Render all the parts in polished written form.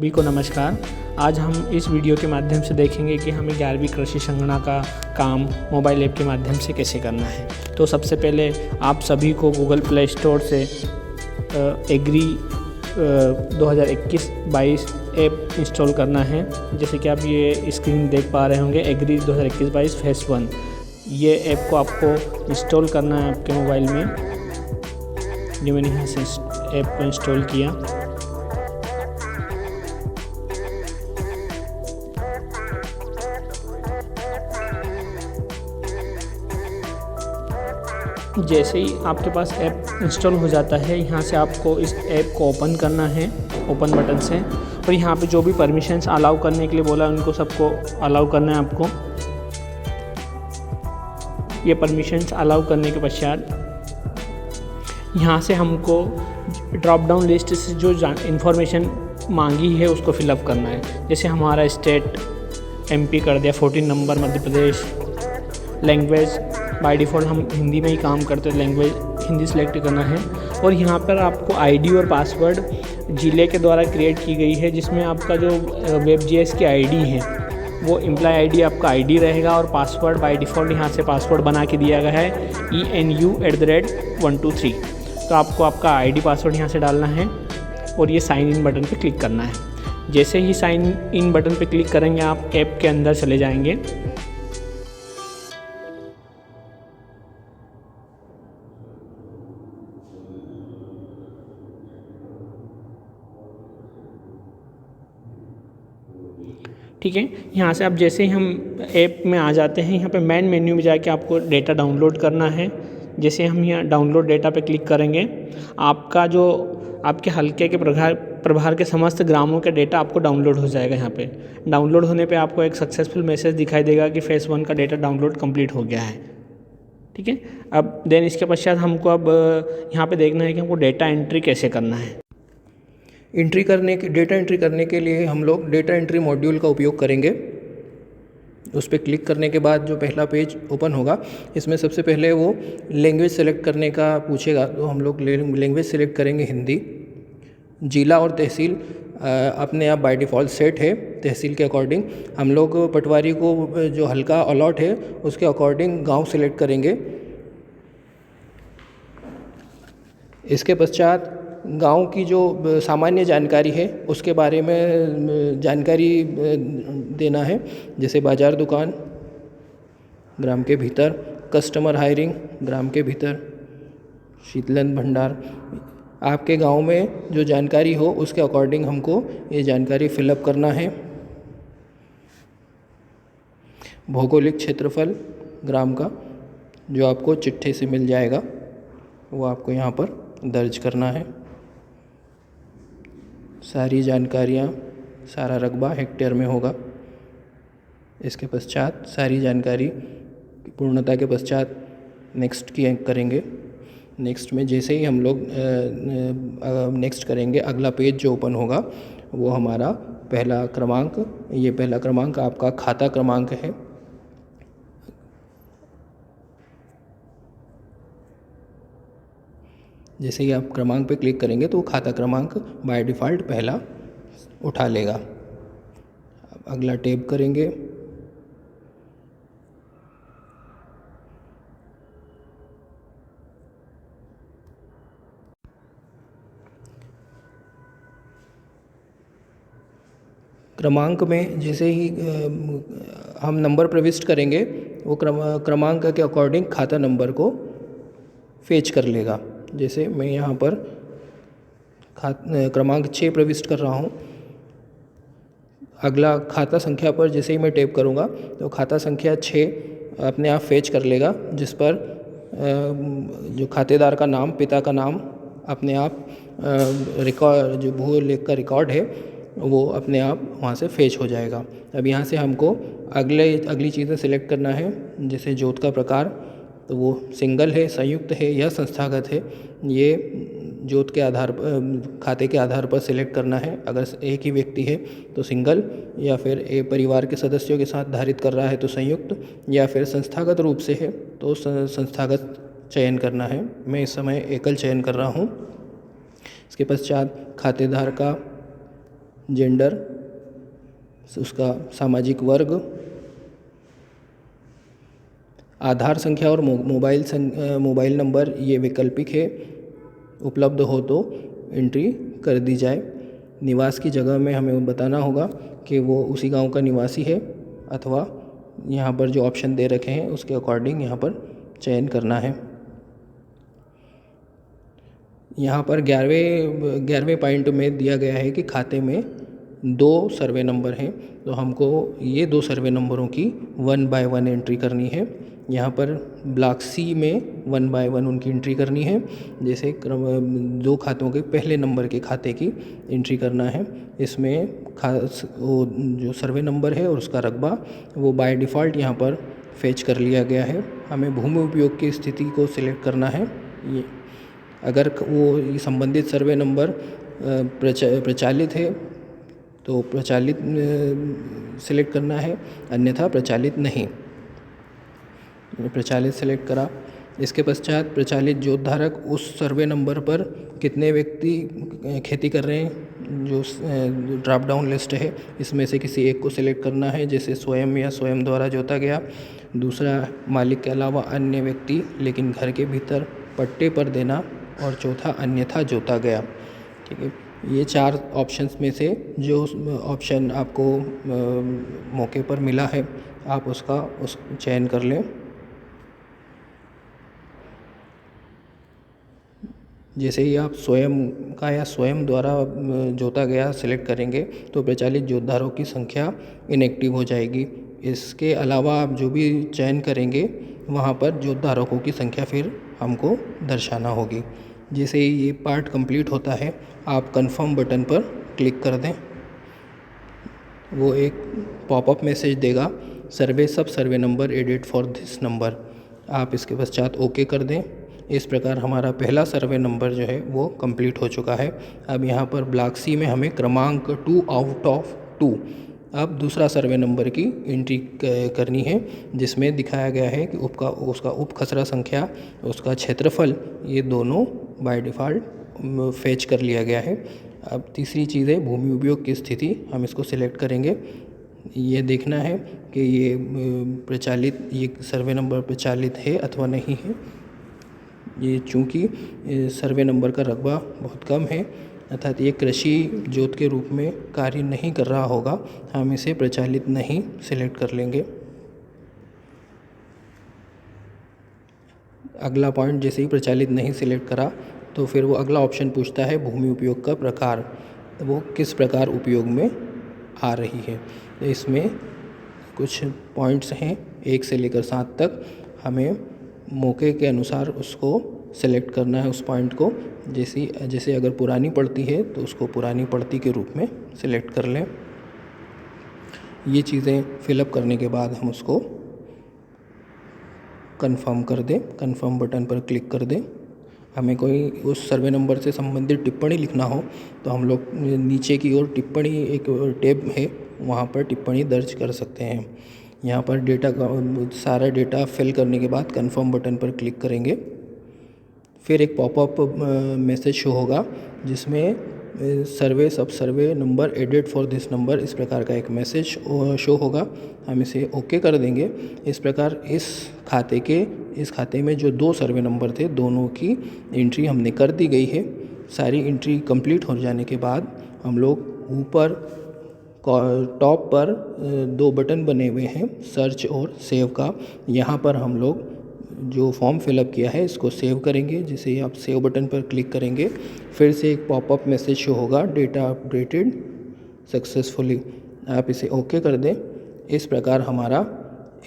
सभी को नमस्कार। आज हम इस वीडियो के माध्यम से देखेंगे कि हमें 11वीं कृषि संगणना का काम मोबाइल ऐप के माध्यम से कैसे करना है। तो सबसे पहले आप सभी को गूगल प्ले स्टोर से एग्री 2021-22 ऐप इंस्टॉल करना है। जैसे कि आप ये स्क्रीन देख पा रहे होंगे, एग्री 2021-22 फेस 1, ये ऐप को आपको इंस्टॉल करना है आपके मोबाइल में। जो मैंने यहाँ से ऐप को इंस्टॉल किया, जैसे ही आपके पास ऐप इंस्टॉल हो जाता है, यहाँ से आपको इस ऐप को ओपन करना है, ओपन बटन से। और यहाँ पे जो भी परमिशंस अलाउ करने के लिए बोला है उनको सबको अलाउ करना है आपको। ये परमिशंस अलाउ करने के पश्चात यहाँ से हमको ड्रॉप डाउन लिस्ट से जो इन्फॉर्मेशन मांगी है उसको फिलअप करना है। जैसे हमारा स्टेट MP कर दिया, 14 number Madhya Pradesh, language by default हम हिंदी में ही काम करते हैं, लैंग्वेज हिंदी सेलेक्ट करना है। और यहाँ पर आपको ID और पासवर्ड जिले के द्वारा क्रिएट की गई है, जिसमें आपका जो WebGIS की ID है वो एम्प्लॉय ID आपका ID रहेगा। और पासवर्ड बाय डिफ़ॉल्ट यहाँ से पासवर्ड बना के दिया गया है ENU@123। तो आपको आपका ID पासवर्ड यहाँ से डालना है और ये साइन इन बटन पे क्लिक करना है। जैसे ही साइन इन बटन पे क्लिक करेंगे आप ऐप के अंदर चले जाएंगे। ठीक है, यहाँ से आप जैसे ही हम ऐप में आ जाते हैं, यहाँ पे मेन मेन्यू में जाके आपको डेटा डाउनलोड करना है। जैसे हम यहाँ डाउनलोड डेटा पे क्लिक करेंगे, आपका जो आपके हल्के के प्रभार के समस्त ग्रामों का डेटा आपको डाउनलोड हो जाएगा। यहाँ पे डाउनलोड होने पे आपको एक सक्सेसफुल मैसेज दिखाई देगा कि फेज़ 1 का डेटा डाउनलोड कंप्लीट हो गया है। ठीक है, अब देन इसके पश्चात हमको अब यहाँ पे देखना है कि हमको डेटा एंट्री कैसे करना है। डेटा एंट्री करने के लिए हम लोग डेटा एंट्री मॉड्यूल का उपयोग करेंगे। उस पर क्लिक करने के बाद जो पहला पेज ओपन होगा, इसमें सबसे पहले वो लैंग्वेज सेलेक्ट करने का पूछेगा। तो हम लोग लैंग्वेज सेलेक्ट करेंगे हिंदी। जिला और तहसील अपने आप बाय डिफ़ॉल्ट सेट है तहसील के अकॉर्डिंग। हम लोग पटवारी को जो हल्का अलॉट है उसके अकॉर्डिंग गांव सेलेक्ट करेंगे। इसके पश्चात गांव की जो सामान्य जानकारी है उसके बारे में जानकारी देना है। जैसे बाज़ार दुकान ग्राम के भीतर, कस्टमर हायरिंग ग्राम के भीतर, शीतलन भंडार, आपके गांव में जो जानकारी हो उसके अकॉर्डिंग हमको ये जानकारी फिलअप करना है। भौगोलिक क्षेत्रफल ग्राम का जो आपको चिट्ठे से मिल जाएगा वो आपको यहाँ पर दर्ज करना है। सारी जानकारियाँ, सारा रकबा हेक्टेयर में होगा। इसके पश्चात सारी जानकारी पूर्णता के पश्चात नेक्स्ट की करेंगे। नेक्स्ट में जैसे ही हम लोग नेक्स्ट करेंगे, अगला पेज जो ओपन होगा वो हमारा पहला क्रमांक, ये पहला क्रमांक आपका खाता क्रमांक है। जैसे ही आप क्रमांक पे क्लिक करेंगे तो वो खाता क्रमांक बाय डिफ़ॉल्ट पहला उठा लेगा। अब अगला टैब करेंगे। क्रमांक में जैसे ही हम नंबर प्रविष्ट करेंगे, वो क्रमांक के अकॉर्डिंग खाता नंबर को फेच कर लेगा। जैसे मैं यहाँ पर क्रमांक 6 प्रविष्ट कर रहा हूँ। अगला खाता संख्या पर जैसे ही मैं टैप करूँगा तो खाता संख्या 6 अपने आप फेच कर लेगा, जिस पर जो खातेदार का नाम, पिता का नाम अपने आप रिकॉर्ड, जो भू लेख का रिकॉर्ड है वो अपने आप वहाँ से फेच हो जाएगा। अब यहाँ से हमको अगली चीज़ें सिलेक्ट करना है। जैसे जोत का प्रकार, तो वो सिंगल है, संयुक्त है या संस्थागत है, ये जोत के आधार पर, खाते के आधार पर सिलेक्ट करना है। अगर एक ही व्यक्ति है तो सिंगल, या फिर परिवार के सदस्यों के साथ धारित कर रहा है तो संयुक्त, या फिर संस्थागत रूप से है तो संस्थागत चयन करना है। मैं इस समय एकल चयन कर रहा हूँ। इसके पश्चात खातेदार का जेंडर, उसका सामाजिक वर्ग, आधार संख्या और मोबाइल नंबर ये वैकल्पिक है, उपलब्ध हो तो एंट्री कर दी जाए। निवास की जगह में हमें बताना होगा कि वो उसी गांव का निवासी है अथवा यहाँ पर जो ऑप्शन दे रखे हैं उसके अकॉर्डिंग यहाँ पर चयन करना है। यहाँ पर 11वें पॉइंट में दिया गया है कि खाते में 2 सर्वे नंबर हैं, तो हमको ये 2 सर्वे नंबरों की 1 बाय 1 एंट्री करनी है। यहाँ पर ब्लॉक सी में 1 बाय 1 उनकी एंट्री करनी है। जैसे 2 खातों के पहले नंबर के खाते की एंट्री करना है। इसमें वो जो सर्वे नंबर है और उसका रकबा वो बाय डिफ़ॉल्ट यहाँ पर फेच कर लिया गया है। हमें भूमि उपयोग की स्थिति को सिलेक्ट करना है। ये अगर वो संबंधित सर्वे नंबर प्रचालित है तो प्रचालित सिलेक्ट करना है, अन्यथा प्रचालित नहीं। प्रचालित सेलेक्ट करा। इसके पश्चात प्रचालित जोतधारक उस सर्वे नंबर पर कितने व्यक्ति खेती कर रहे हैं, जो ड्रॉप डाउन लिस्ट है इसमें से किसी एक को सिलेक्ट करना है, जैसे स्वयं या स्वयं द्वारा जोता गया, दूसरा मालिक के अलावा अन्य व्यक्ति लेकिन घर के भीतर पट्टे पर देना, और चौथा अन्यथा जोता गया। ठीक है, ये 4 ऑप्शंस में से जो ऑप्शन आपको मौके पर मिला है आप उसका चयन कर लें। जैसे ही आप स्वयं का या स्वयं द्वारा जोता गया सिलेक्ट करेंगे तो प्रचालित जोतधारकों की संख्या इनएक्टिव हो जाएगी। इसके अलावा आप जो भी चयन करेंगे वहाँ पर जोतधारकों की संख्या फिर हमको दर्शाना होगी। जैसे ही ये पार्ट कंप्लीट होता है आप कंफर्म बटन पर क्लिक कर दें। वो एक पॉपअप मैसेज देगा, सब survey number edit for this number. आप इसके पश्चात ओके कर दें। इस प्रकार हमारा पहला सर्वे नंबर जो है वो कंप्लीट हो चुका है। अब यहाँ पर ब्लॉक सी में हमें क्रमांक 2 आउट ऑफ 2 अब दूसरा सर्वे नंबर की एंट्री करनी है, जिसमें दिखाया गया है कि उसका उप खसरा संख्या, उसका क्षेत्रफल, ये दोनों बाय डिफ़ॉल्ट फेच कर लिया गया है। अब तीसरी चीज़ है भूमि उपयोग की स्थिति। हम इसको सिलेक्ट करेंगे। ये देखना है कि ये सर्वे नंबर प्रचालित है अथवा नहीं है। ये चूँकि सर्वे नंबर का रकबा बहुत कम है अर्थात ये कृषि जोत के रूप में कार्य नहीं कर रहा होगा, हम इसे प्रचालित नहीं सिलेक्ट कर लेंगे। अगला पॉइंट जैसे ही प्रचालित नहीं सिलेक्ट करा तो फिर वो अगला ऑप्शन पूछता है भूमि उपयोग का प्रकार, वो किस प्रकार उपयोग में आ रही है। तो इसमें कुछ पॉइंट्स हैं 1 से लेकर 7 तक, हमें मौके के अनुसार उसको सेलेक्ट करना है उस पॉइंट को। जैसे अगर पुरानी पड़ती है तो उसको पुरानी पड़ती के रूप में सिलेक्ट कर लें। ये चीज़ें फिलअप करने के बाद हम उसको कंफर्म कर दें। कंफर्म बटन पर क्लिक कर दें। हमें कोई उस सर्वे नंबर से संबंधित टिप्पणी लिखना हो तो हम लोग नीचे की ओर टिप्पणी एक टैब है, वहाँ पर टिप्पणी दर्ज कर सकते हैं। यहाँ पर सारा डेटा फिल करने के बाद कंफर्म बटन पर क्लिक करेंगे। फिर एक पॉपअप मैसेज शो होगा जिसमें सब survey number edit for this number, इस प्रकार का एक मैसेज शो होगा। हम इसे ओके कर देंगे। इस प्रकार इस खाते में जो 2 सर्वे नंबर थे दोनों की एंट्री हमने कर दी गई है। सारी एंट्री कंप्लीट हो जाने के बाद हम लोग ऊपर टॉप पर 2 बटन बने हुए हैं सर्च और सेव का, यहाँ पर हम लोग जो फॉर्म फिलअप किया है इसको सेव करेंगे। जैसे ही आप सेव बटन पर क्लिक करेंगे फिर से एक पॉपअप मैसेज शो होगा, डेटा अपडेटेड सक्सेसफुली, आप इसे ओके कर दें। इस प्रकार हमारा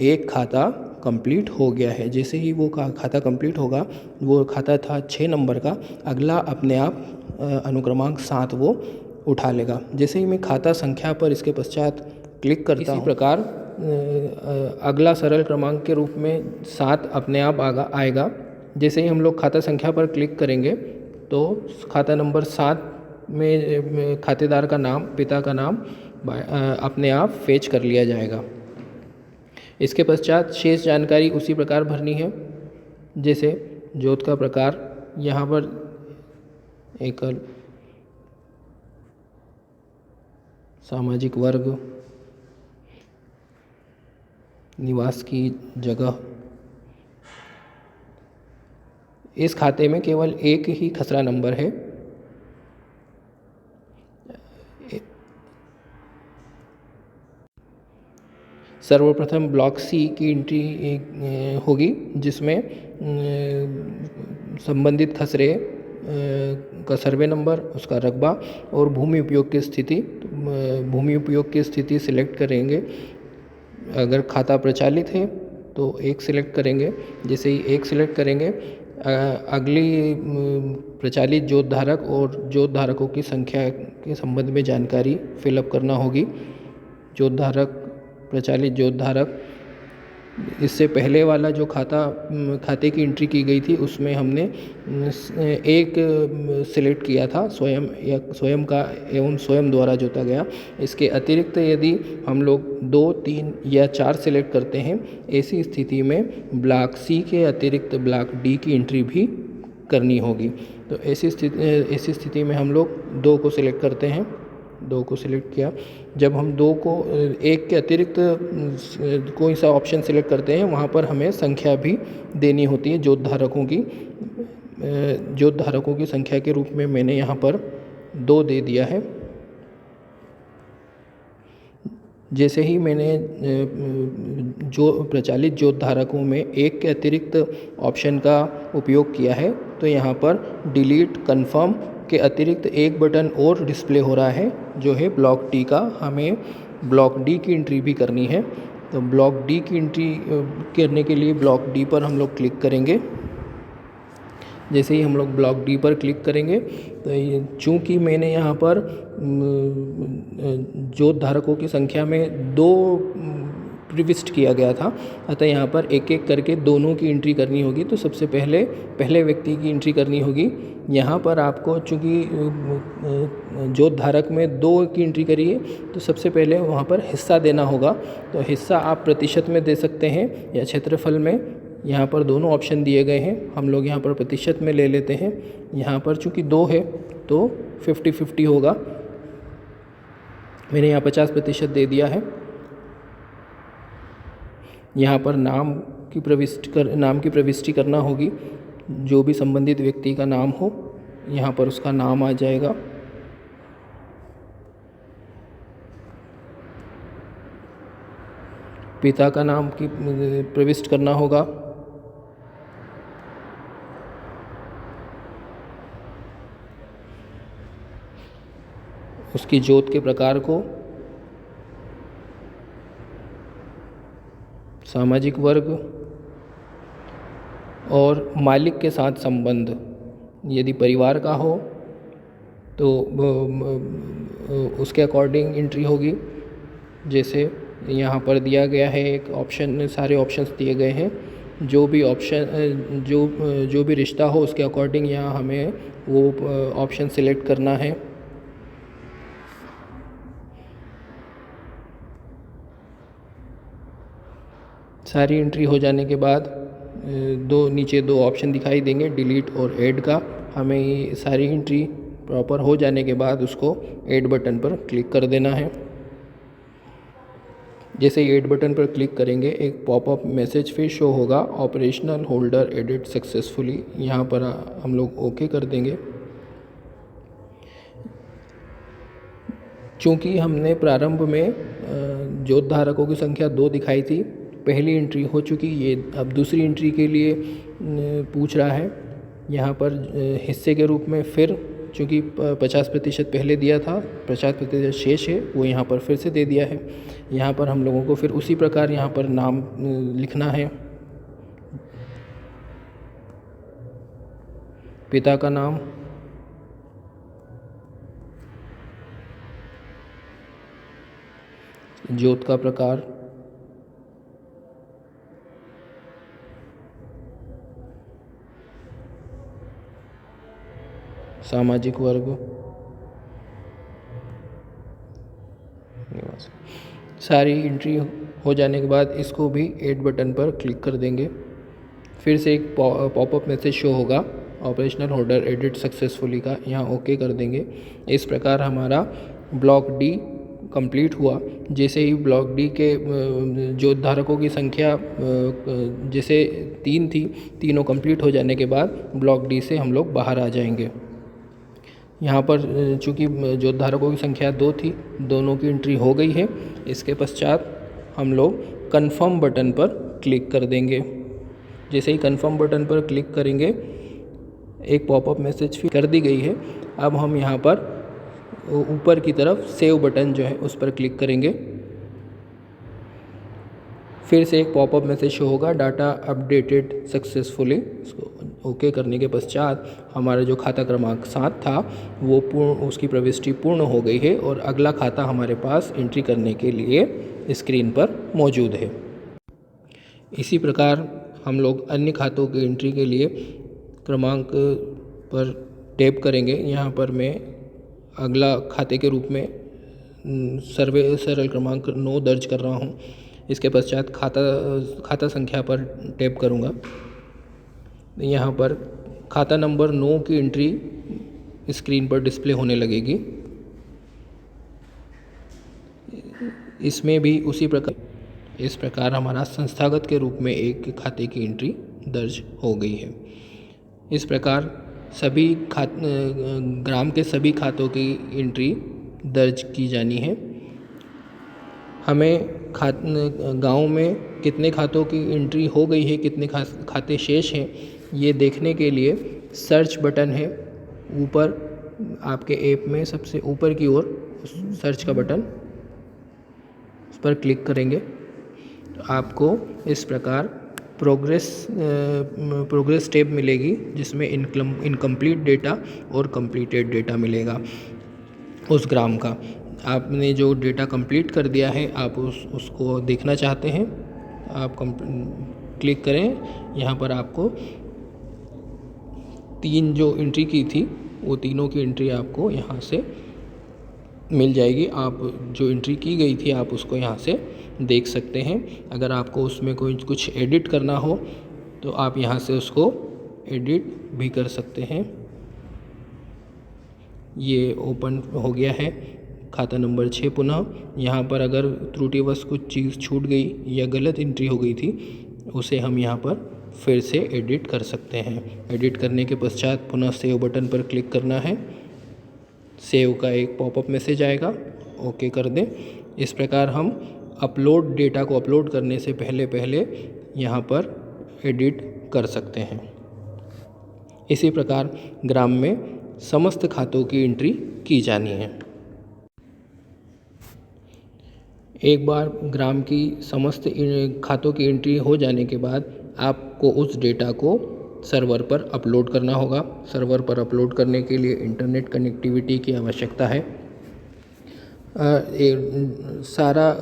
एक खाता कंप्लीट हो गया है। जैसे ही वो खाता कंप्लीट होगा, वो खाता था 6 नंबर का, अगला अपने आप अनुक्रमांक 7 वो उठा लेगा। जैसे ही मैं खाता संख्या पर इसके पश्चात क्लिक करता हूँ, इसी प्रकार अगला सरल क्रमांक के रूप में 7 अपने आप आएगा। जैसे ही हम लोग खाता संख्या पर क्लिक करेंगे तो खाता नंबर 7 में खातेदार का नाम, पिता का नाम अपने आप फेच कर लिया जाएगा। इसके पश्चात शेष जानकारी उसी प्रकार भरनी है। जैसे जोत का प्रकार, यहाँ पर एकल, सामाजिक वर्ग, निवास की जगह। इस खाते में केवल एक ही खसरा नंबर है। सर्वप्रथम ब्लॉक सी की एंट्री होगी, जिसमें संबंधित खसरे का सर्वे नंबर, उसका रकबा और भूमि उपयोग की स्थिति। भूमि उपयोग की स्थिति सिलेक्ट करेंगे। अगर खाता प्रचालित है तो एक सिलेक्ट करेंगे। जैसे ही एक सिलेक्ट करेंगे, अगली प्रचालित जोत धारक और जोत धारकों की संख्या के संबंध में जानकारी फिलअप करना होगी। जोत धारक, प्रचालित जोत धारक, इससे पहले वाला जो खाते की एंट्री की गई थी उसमें हमने एक सिलेक्ट किया था, स्वयं का एवं स्वयं द्वारा जोता गया। इसके अतिरिक्त यदि हम लोग 2, 3 या 4 सिलेक्ट करते हैं, ऐसी स्थिति में ब्लॉक सी के अतिरिक्त ब्लॉक डी की एंट्री भी करनी होगी। तो ऐसी स्थिति में हम लोग 2 को सिलेक्ट करते हैं। 2 को सिलेक्ट किया। जब हम 2 को, एक के अतिरिक्त कोई सा ऑप्शन सिलेक्ट करते हैं, वहाँ पर हमें संख्या भी देनी होती है जोत धारकों की। जोत धारकों की संख्या के रूप में मैंने यहाँ पर 2 दे दिया है। जैसे ही मैंने जो प्रचालित जोत धारकों में एक के अतिरिक्त ऑप्शन का उपयोग किया है, तो यहाँ पर डिलीट कन्फर्म के अतिरिक्त एक बटन और डिस्प्ले हो रहा है, जो है ब्लॉक डी का। हमें ब्लॉक डी की एंट्री भी करनी है। तो ब्लॉक डी की एंट्री करने के लिए ब्लॉक डी पर हम लोग क्लिक करेंगे। जैसे ही हम लोग ब्लॉक डी पर क्लिक करेंगे, तो चूँकि मैंने यहाँ पर जोत धारकों की संख्या में 2 प्रविष्ट किया गया था, अतः यहाँ पर एक एक करके दोनों की एंट्री करनी होगी। तो सबसे पहले व्यक्ति की एंट्री करनी होगी। यहाँ पर आपको चूँकि जोत धारक में 2 की एंट्री करी है, तो सबसे पहले वहाँ पर हिस्सा देना होगा। तो हिस्सा आप प्रतिशत में दे सकते हैं या क्षेत्रफल में। यहाँ पर दोनों ऑप्शन दिए गए हैं। हम लोग यहाँ पर प्रतिशत में ले लेते हैं। यहाँ पर चूँकि 2 है तो 50-50 होगा। मैंने यहाँ 50% दे दिया है। यहाँ पर नाम की प्रविष्टि करना होगी। जो भी संबंधित व्यक्ति का नाम हो, यहाँ पर उसका नाम आ जाएगा। पिता का नाम की प्रविष्ट करना होगा। उसकी जोत के प्रकार को, सामाजिक वर्ग और मालिक के साथ संबंध। यदि परिवार का हो तो उसके अकॉर्डिंग एंट्री होगी। जैसे यहाँ पर दिया गया है एक ऑप्शन, सारे ऑप्शंस दिए गए हैं। जो भी ऑप्शन जो भी रिश्ता हो उसके अकॉर्डिंग यहाँ हमें वो ऑप्शन सिलेक्ट करना है। सारी एंट्री हो जाने के बाद नीचे 2 ऑप्शन दिखाई देंगे, डिलीट और ऐड का। हमें ये सारी एंट्री प्रॉपर हो जाने के बाद उसको ऐड बटन पर क्लिक कर देना है। जैसे ही ऐड बटन पर क्लिक करेंगे, एक पॉपअप मैसेज फिर शो होगा, ऑपरेशनल होल्डर एडिट सक्सेसफुली। यहाँ पर हम लोग ओके कर देंगे। चूँकि हमने प्रारंभ में जोत धारकों की संख्या 2 दिखाई थी, पहली एंट्री हो चुकी, ये अब दूसरी एंट्री के लिए पूछ रहा है। यहाँ पर हिस्से के रूप में फिर चूँकि 50% पहले दिया था, 50% शेष है, वो यहाँ पर फिर से दे दिया है। यहाँ पर हम लोगों को फिर उसी प्रकार यहाँ पर नाम लिखना है। पिता का नाम, जोत का प्रकार, सामाजिक वर्ग, निवास। सारी एंट्री हो जाने के बाद इसको भी ऐड बटन पर क्लिक कर देंगे। फिर से एक पॉपअप मैसेज शो होगा, ऑपरेशनल होल्डर एडिट सक्सेसफुली का। यहाँ ओके कर देंगे। इस प्रकार हमारा ब्लॉक डी कंप्लीट हुआ, जैसे ही ब्लॉक डी के जो धारकों की संख्या जैसे 3 थी, तीनों कंप्लीट हो जाने के बाद ब्लॉक डी से हम लोग बाहर आ जाएंगे। यहाँ पर चूँकि जो धारकों की संख्या 2 थी, दोनों की एंट्री हो गई है। इसके पश्चात हम लोग कन्फर्म बटन पर क्लिक कर देंगे। जैसे ही कन्फर्म बटन पर क्लिक करेंगे, एक पॉपअप मैसेज फिर कर दी गई है। अब हम यहाँ पर ऊपर की तरफ सेव बटन जो है उस पर क्लिक करेंगे। फिर से एक पॉपअप मैसेज शो होगा, डाटा अपडेटेड सक्सेसफुली। इसको ओके करने के पश्चात हमारा जो खाता क्रमांक 7 था वो उसकी प्रविष्टि पूर्ण हो गई है और अगला खाता हमारे पास एंट्री करने के लिए स्क्रीन पर मौजूद है। इसी प्रकार हम लोग अन्य खातों की एंट्री के लिए क्रमांक पर टैप करेंगे। यहाँ पर मैं अगला खाते के रूप में सरल क्रमांक 9 दर्ज कर रहा हूँ। इसके पश्चात खाता संख्या पर टैप करूँगा। यहाँ पर खाता नंबर 9 की एंट्री स्क्रीन पर डिस्प्ले होने लगेगी। इसमें भी इस प्रकार हमारा संस्थागत के रूप में एक खाते की एंट्री दर्ज हो गई है। इस प्रकार सभी ग्राम के सभी खातों की एंट्री दर्ज की जानी है। हमें गांव में कितने खातों की एंट्री हो गई है, कितने खाते शेष हैं, ये देखने के लिए सर्च बटन है ऊपर आपके ऐप में सबसे ऊपर की ओर, सर्च का बटन, उस पर क्लिक करेंगे तो आपको इस प्रकार प्रोग्रेस टैब मिलेगी, जिसमें इनकम्प्लीट डेटा और कंप्लीटेड डेटा मिलेगा उस ग्राम का। आपने जो डेटा कंप्लीट कर दिया है, आप उसको देखना चाहते हैं, आप क्लिक करें। यहाँ पर आपको 3 जो एंट्री की थी वो तीनों की एंट्री आपको यहाँ से मिल जाएगी। आप जो एंट्री की गई थी आप उसको यहाँ से देख सकते हैं। अगर आपको उसमें कुछ एडिट करना हो तो आप यहाँ से उसको एडिट भी कर सकते हैं। ये ओपन हो गया है खाता नंबर 6 पुनः। यहाँ पर अगर त्रुटिवश कुछ चीज़ छूट गई या गलत एंट्री हो गई थी, उसे हम यहाँ पर फिर से एडिट कर सकते हैं। एडिट करने के पश्चात पुनः सेव बटन पर क्लिक करना है। सेव का एक पॉपअप मैसेज आएगा, ओके कर दें। इस प्रकार हम डेटा को अपलोड करने से पहले यहाँ पर एडिट कर सकते हैं। इसी प्रकार ग्राम में समस्त खातों की एंट्री की जानी है। एक बार ग्राम की समस्त खातों की एंट्री हो जाने के बाद आपको उस डेटा को सर्वर पर अपलोड करना होगा। सर्वर पर अपलोड करने के लिए इंटरनेट कनेक्टिविटी की आवश्यकता है। सारा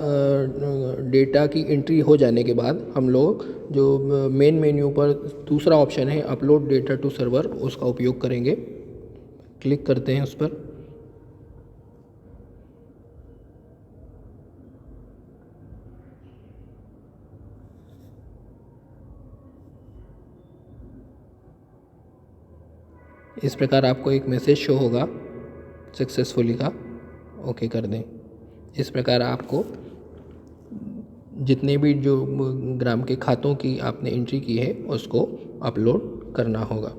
डेटा की एंट्री हो जाने के बाद हम लोग जो मेन मेन्यू पर दूसरा ऑप्शन है अपलोड डेटा टू सर्वर, उसका उपयोग करेंगे। क्लिक करते हैं उस पर। इस प्रकार आपको एक मैसेज शो होगा सक्सेसफुली का, ओके कर दें। इस प्रकार आपको जितने भी जो ग्राम के खातों की आपने एंट्री की है उसको अपलोड करना होगा।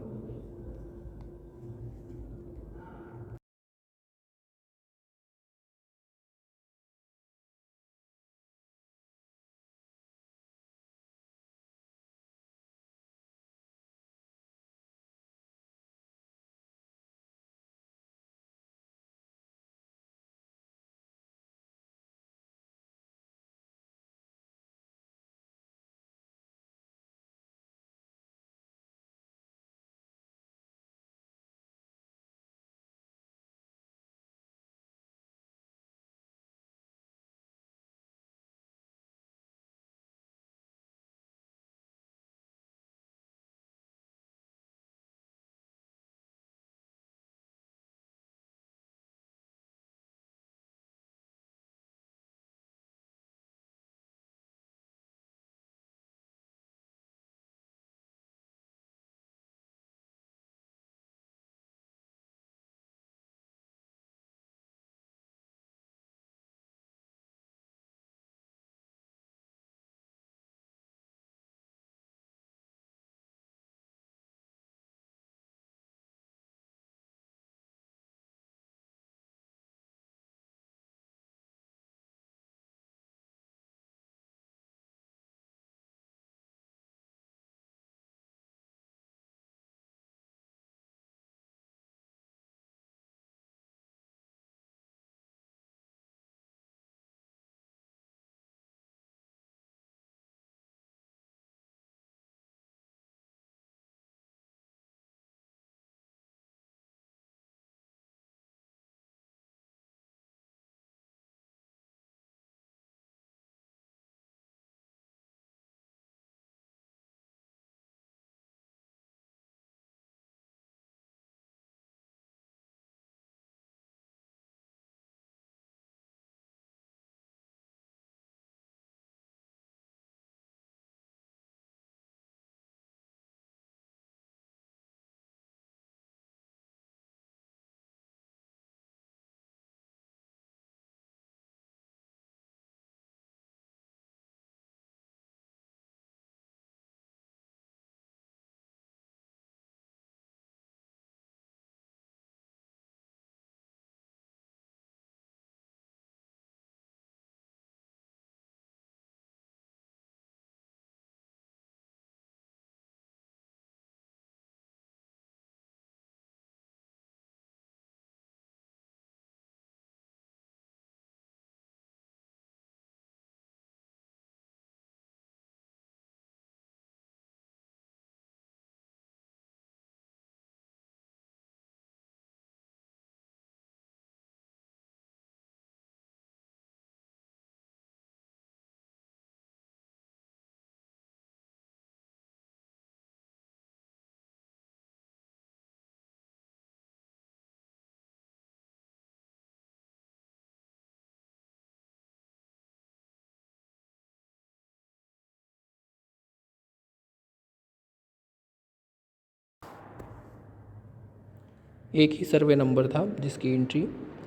एक ही सर्वे नंबर था जिसकी एंट्री